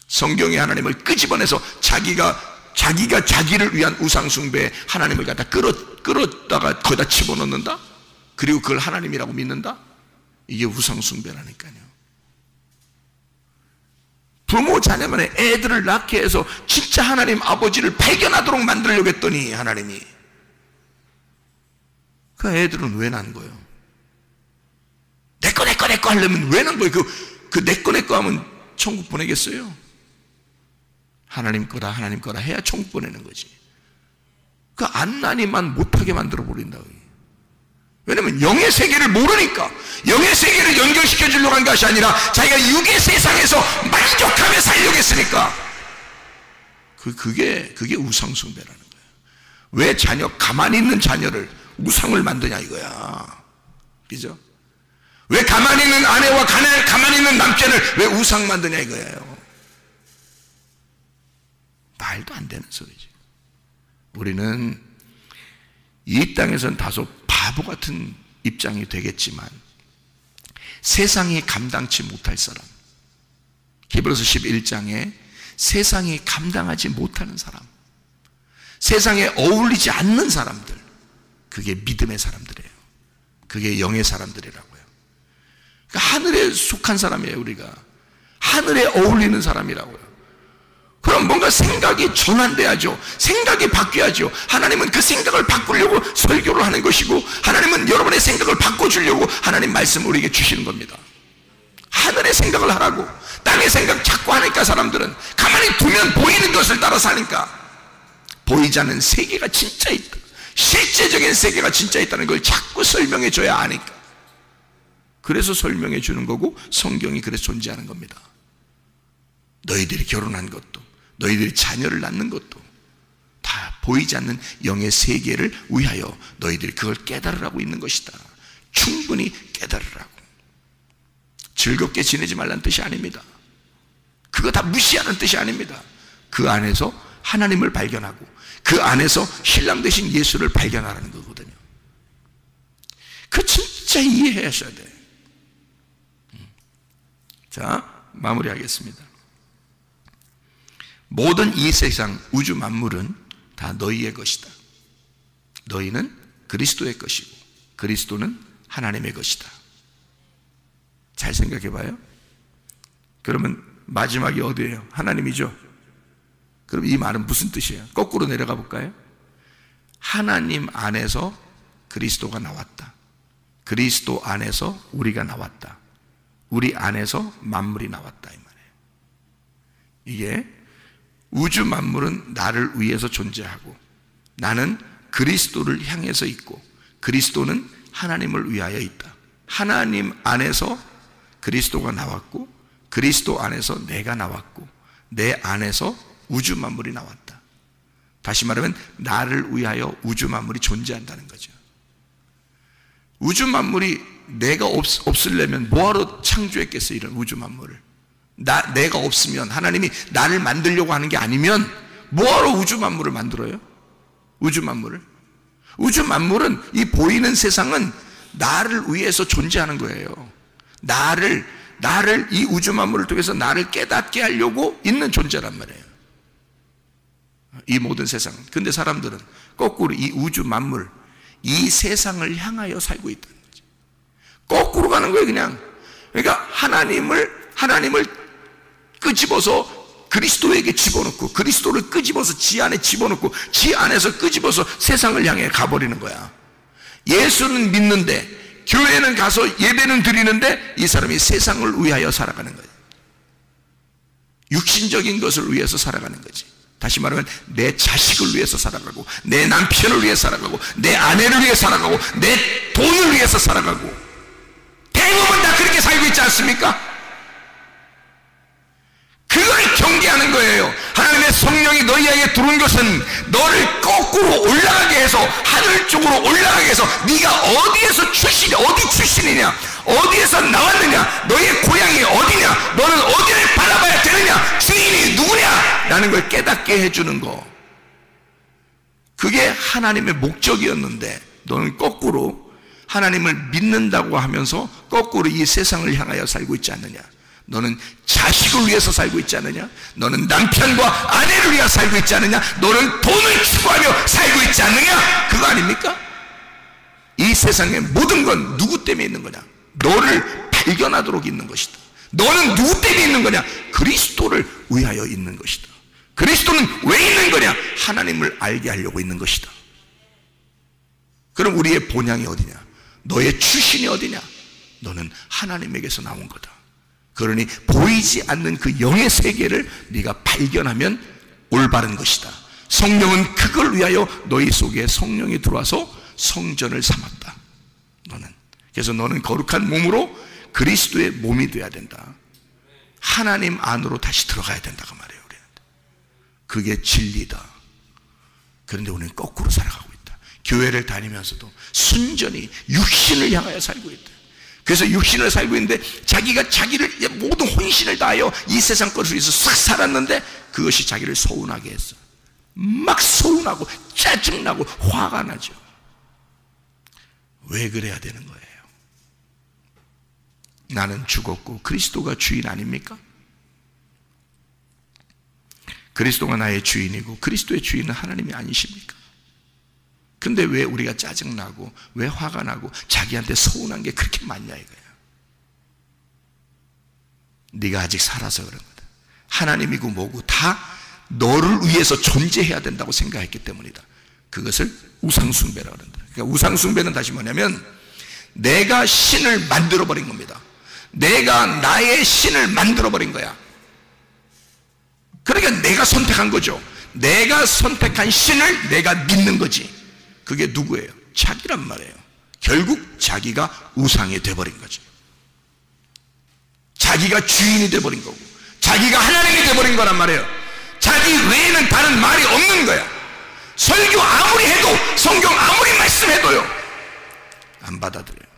성경의 하나님을 끄집어내서 자기가 자기를 위한 우상숭배에 하나님을 갖다 끌었다가 거기다 집어넣는다? 그리고 그걸 하나님이라고 믿는다? 이게 우상숭배라니까요. 부모 자녀만의 애들을 낳게 해서 진짜 하나님 아버지를 발견하도록 만들려고 했더니 하나님이 그 애들은 왜 난 거예요? 내 거 하려면 왜 난 거예요? 그 내 거 하면 천국 보내겠어요? 하나님 거다 해야 천국 보내는 거지. 그 안 나니만 못하게 만들어 버린다. 왜냐면 영의 세계를 모르니까, 영의 세계를 연결시켜 주려고 한 것이 아니라 자기가 육의 세상에서 만족하며 살려고 했으니까. 그게 우상숭배라는 거예요. 왜 가만히 있는 자녀를 우상을 만드냐 이거야. 그죠? 왜 가만히 있는 아내와 가만히 있는 남편을 왜 우상 만드냐 이거예요. 말도 안 되는 소리지. 우리는 이 땅에서는 다소 바보 같은 입장이 되겠지만 세상이 감당치 못할 사람, 히브리서 11장에 세상이 감당하지 못하는 사람, 세상에 어울리지 않는 사람들, 그게 믿음의 사람들이에요. 그게 영의 사람들이라고요. 그러니까 하늘에 속한 사람이에요. 우리가 하늘에 어울리는 사람이라고요. 그럼 뭔가 생각이 전환돼야죠. 생각이 바뀌어야죠. 하나님은 그 생각을 바꾸려고 설교를 하는 것이고, 하나님은 여러분의 생각을 바꿔주려고 하나님 말씀을 우리에게 주시는 겁니다. 하늘의 생각을 하라고. 땅의 생각 자꾸 하니까 사람들은 가만히 두면 보이는 것을 따라 사니까 보이지 않는 세계가 진짜 있다, 실제적인 세계가 진짜 있다는 걸 자꾸 설명해 줘야 아니까. 그래서 설명해 주는 거고, 성경이 그래서 존재하는 겁니다. 너희들이 결혼한 것도, 너희들이 자녀를 낳는 것도 다 보이지 않는 영의 세계를 위하여 너희들이 그걸 깨달으라고 있는 것이다. 충분히 깨달으라고. 즐겁게 지내지 말라는 뜻이 아닙니다. 그거 다 무시하는 뜻이 아닙니다. 그 안에서 하나님을 발견하고 그 안에서 신랑 되신 예수를 발견하라는 거거든요. 그 진짜 이해하셔야 돼. 자, 마무리하겠습니다. 모든 이 세상 우주 만물은 다 너희의 것이다. 너희는 그리스도의 것이고 그리스도는 하나님의 것이다. 잘 생각해 봐요. 그러면 마지막이 어디예요? 하나님이죠. 그럼 이 말은 무슨 뜻이에요? 거꾸로 내려가 볼까요? 하나님 안에서 그리스도가 나왔다. 그리스도 안에서 우리가 나왔다. 우리 안에서 만물이 나왔다 이 말이에요. 이게 우주 만물은 나를 위해서 존재하고 나는 그리스도를 향해서 있고 그리스도는 하나님을 위하여 있다. 하나님 안에서 그리스도가 나왔고 그리스도 안에서 내가 나왔고 내 안에서 우주 만물이 나왔다. 다시 말하면 나를 위하여 우주 만물이 존재한다는 거죠. 우주 만물이 내가 없으려면 뭐하러 창조했겠어요? 이런 우주 만물을. 내가 없으면, 하나님이 나를 만들려고 하는 게 아니면 뭐하러 우주 만물을 만들어요? 우주 만물을. 우주 만물은, 이 보이는 세상은 나를 위해서 존재하는 거예요. 나를 이 우주 만물을 통해서 나를 깨닫게 하려고 있는 존재란 말이에요. 이 모든 세상은. 근데 사람들은 거꾸로 이 우주 만물, 이 세상을 향하여 살고 있다는 거지. 거꾸로 가는 거예요, 그냥. 그러니까 하나님을 끄집어서 그리스도에게 집어넣고 그리스도를 끄집어서 지 안에 집어넣고 지 안에서 끄집어서 세상을 향해 가버리는 거야. 예수는 믿는데, 교회는 가서 예배는 드리는데 이 사람이 세상을 위하여 살아가는 거예요. 육신적인 것을 위해서 살아가는 거지. 다시 말하면 내 자식을 위해서 살아가고 내 남편을 위해 살아가고 내 아내를 위해 살아가고 내 돈을 위해서 살아가고, 대부분 다 그렇게 살고 있지 않습니까? 그걸 경계하는 거예요. 하나님의 성령이 너희에게 들어온 것은 너를 거꾸로 올라가게 해서, 하늘 쪽으로 올라가게 해서, 네가 어디에서 어디 출신이냐, 어디에서 나왔느냐, 너의 고향이 어디냐, 너는 어디를 바라봐야 되느냐, 주인이 누구냐 라는 걸 깨닫게 해주는 거. 그게 하나님의 목적이었는데 너는 거꾸로 하나님을 믿는다고 하면서 거꾸로 이 세상을 향하여 살고 있지 않느냐. 너는 자식을 위해서 살고 있지 않느냐? 너는 남편과 아내를 위해 살고 있지 않느냐? 너는 돈을 추구하며 살고 있지 않느냐? 그거 아닙니까? 이 세상의 모든 건 누구 때문에 있는 거냐? 너를 발견하도록 있는 것이다. 너는 누구 때문에 있는 거냐? 그리스도를 위하여 있는 것이다. 그리스도는 왜 있는 거냐? 하나님을 알게 하려고 있는 것이다. 그럼 우리의 본향이 어디냐? 너의 출신이 어디냐? 너는 하나님에게서 나온 거다. 그러니 보이지 않는 그 영의 세계를 네가 발견하면 올바른 것이다. 성령은 그걸 위하여 너희 속에 성령이 들어와서 성전을 삼았다. 그래서 너는 거룩한 몸으로 그리스도의 몸이 되어야 된다. 하나님 안으로 다시 들어가야 된다고 말해요. 그게 진리다. 그런데 우리는 거꾸로 살아가고 있다. 교회를 다니면서도 순전히 육신을 향하여 살고 있다. 그래서 육신을 살고 있는데 자기가 자기를 모든 혼신을 다하여 이 세상 것을 위해서 싹 살았는데 그것이 자기를 서운하게 했어. 막 서운하고 짜증나고 화가 나죠. 왜 그래야 되는 거예요? 나는 죽었고 그리스도가 주인 아닙니까? 그리스도가 나의 주인이고 그리스도의 주인은 하나님이 아니십니까? 근데 왜 우리가 짜증나고 왜 화가 나고 자기한테 서운한 게 그렇게 많냐 이거야. 네가 아직 살아서 그런 거다. 하나님이고 뭐고 다 너를 위해서 존재해야 된다고 생각했기 때문이다. 그것을 우상숭배라고 한다. 그러니까 우상숭배는 다시 뭐냐면 내가 신을 만들어버린 겁니다. 내가 나의 신을 만들어버린 거야. 그러니까 내가 선택한 거죠. 내가 선택한 신을 내가 믿는 거지. 그게 누구예요? 자기란 말이에요. 결국 자기가 우상이 돼버린 거죠. 자기가 주인이 돼버린 거고 자기가 하나님이 돼버린 거란 말이에요. 자기 외에는 다른 말이 없는 거야. 설교 아무리 해도 성경 아무리 말씀해도요 안 받아들여요.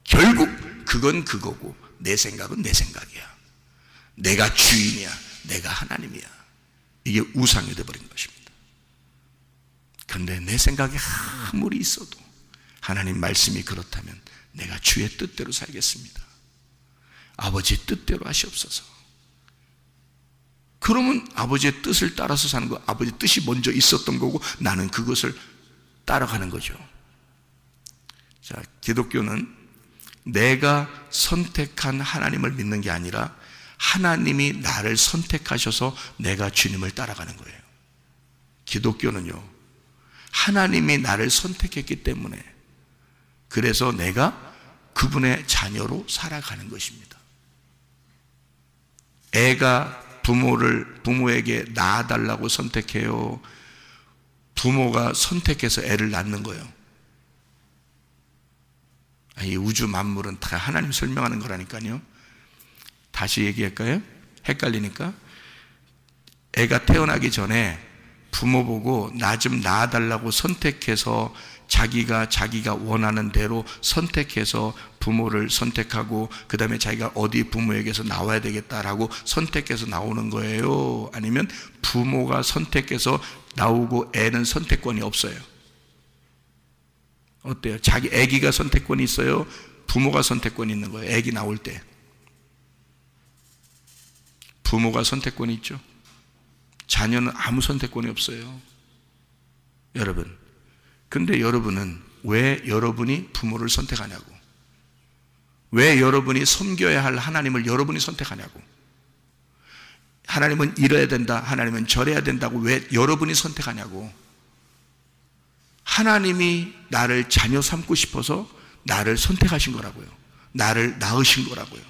결국 그건 그거고 내 생각은 내 생각이야. 내가 주인이야. 내가 하나님이야. 이게 우상이 되어버린 것입니다. 그런데 내 생각이 아무리 있어도 하나님 말씀이 그렇다면 내가 주의 뜻대로 살겠습니다. 아버지의 뜻대로 하시옵소서. 그러면 아버지의 뜻을 따라서 사는 거, 아버지의 뜻이 먼저 있었던 거고 나는 그것을 따라가는 거죠. 자, 기독교는 내가 선택한 하나님을 믿는 게 아니라 하나님이 나를 선택하셔서 내가 주님을 따라가는 거예요. 기독교는요, 하나님이 나를 선택했기 때문에 그래서 내가 그분의 자녀로 살아가는 것입니다. 애가 부모에게 낳아달라고 선택해요? 부모가 선택해서 애를 낳는 거예요? 이 우주 만물은 다 하나님 설명하는 거라니까요. 다시 얘기할까요? 헷갈리니까. 애가 태어나기 전에 부모 보고 나 좀 낳아달라고 선택해서 자기가 원하는 대로 선택해서 부모를 선택하고 그 다음에 자기가 어디 부모에게서 나와야 되겠다라고 선택해서 나오는 거예요? 아니면 부모가 선택해서 나오고 애는 선택권이 없어요? 어때요? 자기 아기가 선택권이 있어요? 부모가 선택권이 있는 거예요? 아기 나올 때 부모가 선택권이 있죠. 자녀는 아무 선택권이 없어요. 여러분, 근데 여러분은 왜 여러분이 부모를 선택하냐고, 왜 여러분이 섬겨야 할 하나님을 여러분이 선택하냐고, 하나님은 이래야 된다, 하나님은 저래야 된다고 왜 여러분이 선택하냐고. 하나님이 나를 자녀 삼고 싶어서 나를 선택하신 거라고요. 나를 낳으신 거라고요.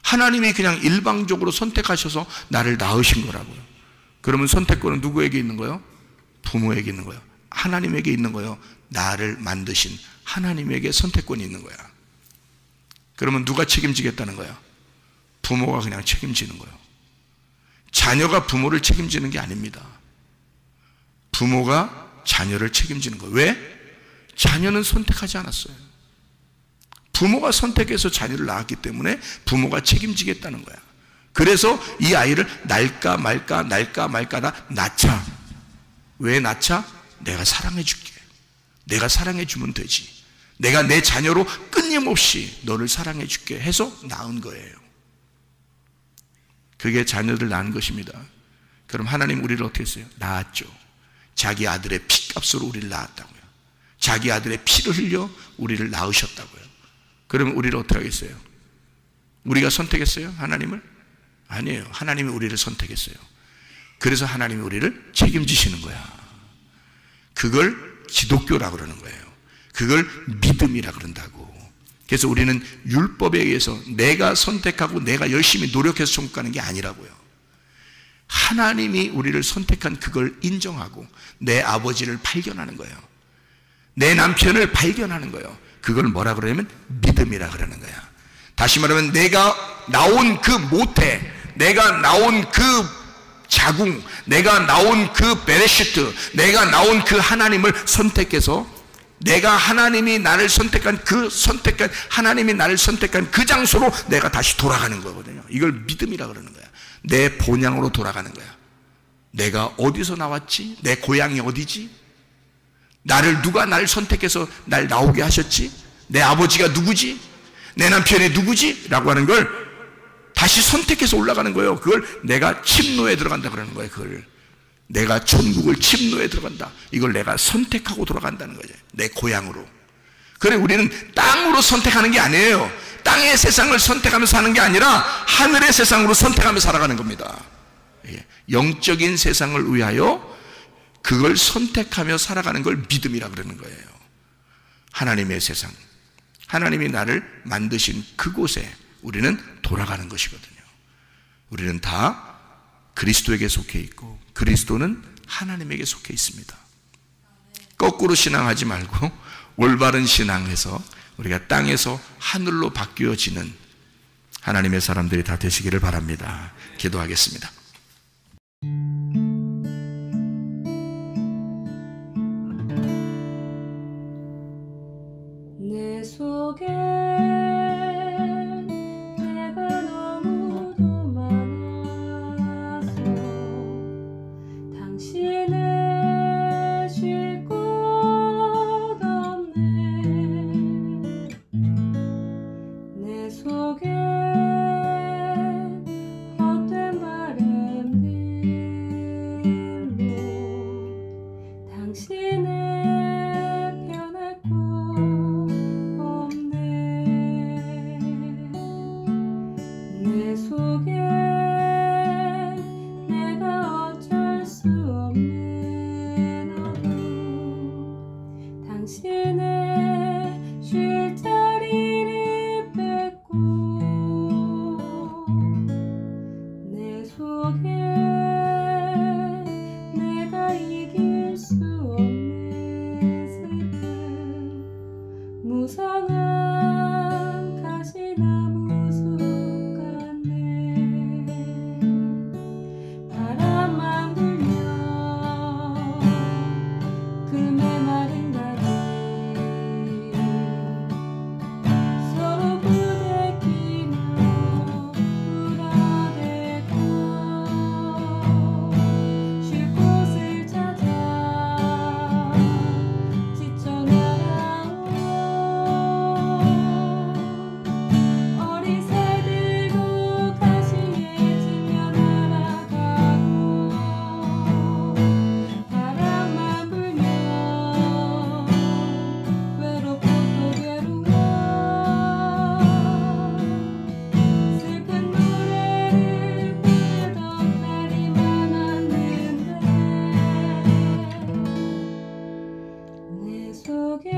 하나님이 그냥 일방적으로 선택하셔서 나를 낳으신 거라고요. 그러면 선택권은 누구에게 있는 거예요? 부모에게 있는 거예요. 하나님에게 있는 거예요. 나를 만드신 하나님에게 선택권이 있는 거야. 그러면 누가 책임지겠다는 거야? 부모가 그냥 책임지는 거예요. 자녀가 부모를 책임지는 게 아닙니다. 부모가 자녀를 책임지는 거예요. 왜? 자녀는 선택하지 않았어요. 부모가 선택해서 자녀를 낳았기 때문에 부모가 책임지겠다는 거야. 그래서 이 아이를 날까 말까 나 낳자. 왜 낳자? 내가 사랑해 줄게. 내가 사랑해 주면 되지. 내가 내 자녀로 끊임없이 너를 사랑해 줄게 해서 낳은 거예요. 그게 자녀를 낳은 것입니다. 그럼 하나님 우리를 어떻게 했어요? 낳았죠. 자기 아들의 피값으로 우리를 낳았다고요. 자기 아들의 피를 흘려 우리를 낳으셨다고요. 그러면 우리를 어떻게 하겠어요? 우리가 선택했어요? 하나님을? 아니에요. 하나님이 우리를 선택했어요. 그래서 하나님이 우리를 책임지시는 거야. 그걸 기독교라고 그러는 거예요. 그걸 믿음이라 그런다고. 그래서 우리는 율법에 의해서 내가 선택하고 내가 열심히 노력해서 천국 가는 게 아니라고요. 하나님이 우리를 선택한 그걸 인정하고 내 아버지를 발견하는 거예요. 내 남편을 발견하는 거예요. 그걸 뭐라 그러냐면 믿음이라 그러는 거야. 다시 말하면 내가 나온 그 모태, 내가 나온 그 자궁, 내가 나온 그 베레시트, 내가 나온 그 하나님을 선택해서 내가 하나님이 나를 선택한 하나님이 나를 선택한 그 장소로 내가 다시 돌아가는 거거든요. 이걸 믿음이라 그러는 거야. 내 본향으로 돌아가는 거야. 내가 어디서 나왔지? 내 고향이 어디지? 누가 나를 선택해서 날 나오게 하셨지? 내 아버지가 누구지? 내 남편이 누구지? 라고 하는 걸 다시 선택해서 올라가는 거예요. 그걸 내가 침노에 들어간다 그러는 거예요. 그걸 내가 천국을 침노에 들어간다. 이걸 내가 선택하고 돌아간다는 거죠. 내 고향으로. 그래, 우리는 땅으로 선택하는 게 아니에요. 땅의 세상을 선택하면서 사는 게 아니라 하늘의 세상으로 선택하면서 살아가는 겁니다. 영적인 세상을 위하여 그걸 선택하며 살아가는 걸 믿음이라 그러는 거예요. 하나님의 세상, 하나님이 나를 만드신 그곳에 우리는 돌아가는 것이거든요. 우리는 다 그리스도에게 속해 있고 그리스도는 하나님에게 속해 있습니다. 거꾸로 신앙하지 말고 올바른 신앙에서 우리가 땅에서 하늘로 바뀌어지는 하나님의 사람들이 다 되시기를 바랍니다. 기도하겠습니다. 내 속에 내가 너무도 많아서 당신을 쉴 곳 없네. 내 속에 헛된 바램들로 당신을 변할 곳 없네. 내 속에 내가 어쩔 수 없는 어둠, 당신의 쉴 자리를 뺏고 내 속에 내가 이길 수 없는 슬픔, 무성한 가시나무 숲 같네. 바람만 불면 그 메마른 다리 서로 부대끼며 울어대고 쉴 곳을 찾아 지쳐 날아온 어린 새들도 가시에 질려 날아가고, 바람만 불면 외롭고 또 괴로워 슬픈 노래를 부르던 날이 많았는데 내 속에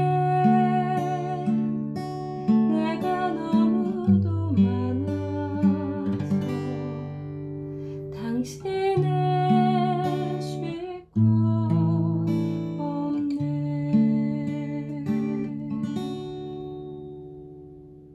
내가 너무도 많아서 당신을